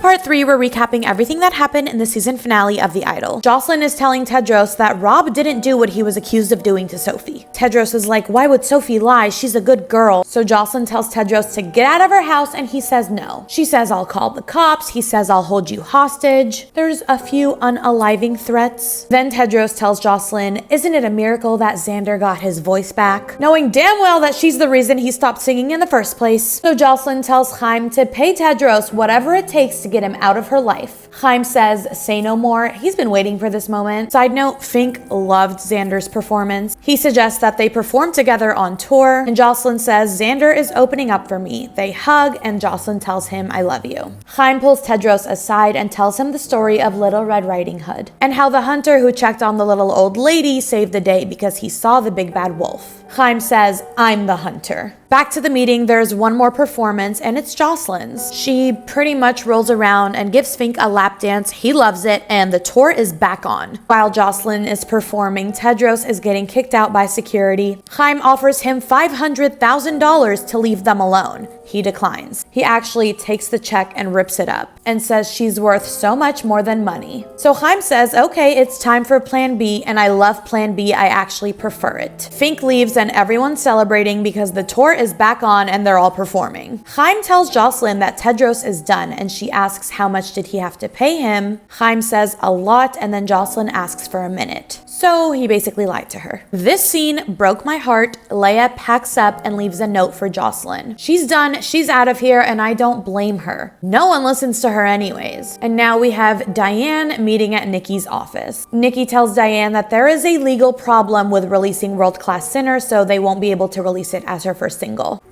part 3, we're recapping everything that happened in the season finale of The Idol. Jocelyn is telling Tedros that Rob didn't do what he was accused of doing to Sophie. Tedros is like, why would Sophie lie? She's a good girl. So Jocelyn tells Tedros to get out of her house and he says no. She says, I'll call the cops. He says, I'll hold you hostage. There's a few unaliving threats. Then Tedros tells Jocelyn, isn't it a miracle that Xander got his voice back? Knowing damn well that she's the reason he stopped singing in the first place. So Jocelyn tells Heims to pay Tedros whatever it takes to get him out of her life. Heims says, say no more. He's been waiting for this moment. Side note, Fink loved Xander's performance. He suggests that they perform together on tour, and Jocelyn says, Xander is opening up for me. They hug, and Jocelyn tells him, I love you. Heims pulls Tedros aside and tells him the story of Little Red Riding Hood, and how the hunter who checked on the little old lady saved the day because he saw the big bad wolf. Heims says, I'm the hunter. Back to the meeting, there's one more performance, and it's Jocelyn's. She pretty much rolls around and gives Fink a lap dance. He loves it, and the tour is back on. While Jocelyn is performing, Tedros is getting kicked out by security. Heims offers him $500,000 to leave them alone. He declines. He actually takes the check and rips it up and says she's worth so much more than money. So Heims says, okay, it's time for plan B, and I love plan B. I actually prefer it. Fink leaves and everyone's celebrating because the tour is back on and they're all performing. Heims tells Jocelyn that Tedros is done, and she asks how much did he have to pay him. Heims says a lot, and then Jocelyn asks for a minute. So he basically lied to her. This scene broke my heart. Leia packs up and leaves a note for Jocelyn. She's done, she's out of here, and I don't blame her. No one listens to her anyways. And now we have Diane meeting at Nikki's office. Nikki tells Diane that there is a legal problem with releasing World Class Sinner, so they won't be able to release it as her first single.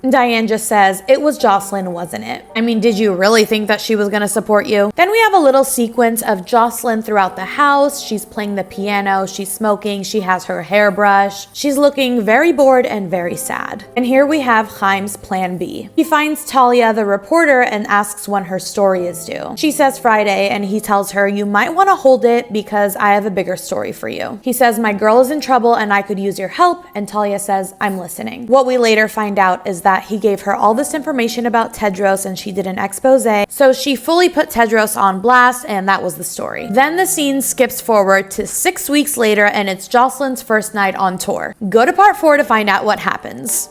Diane just says, it was Jocelyn, wasn't it? I mean, did you really think that she was gonna support you? Then we have a little sequence of Jocelyn throughout the house. She's playing the piano, she's smoking, she has her hairbrush. She's looking very bored and very sad. And here we have Heims' plan B. He finds Talia, the reporter, and asks when her story is due. She says Friday, and he tells her, you might want to hold it because I have a bigger story for you. He says, my girl is in trouble and I could use your help, and Talia says, I'm listening. What we later find out is that he gave her all this information about Tedros and she did an expose, so she fully put Tedros on blast, and that was the story. Then the scene skips forward to 6 weeks later, and it's Jocelyn's first night on tour. Go to part 4 to find out what happens.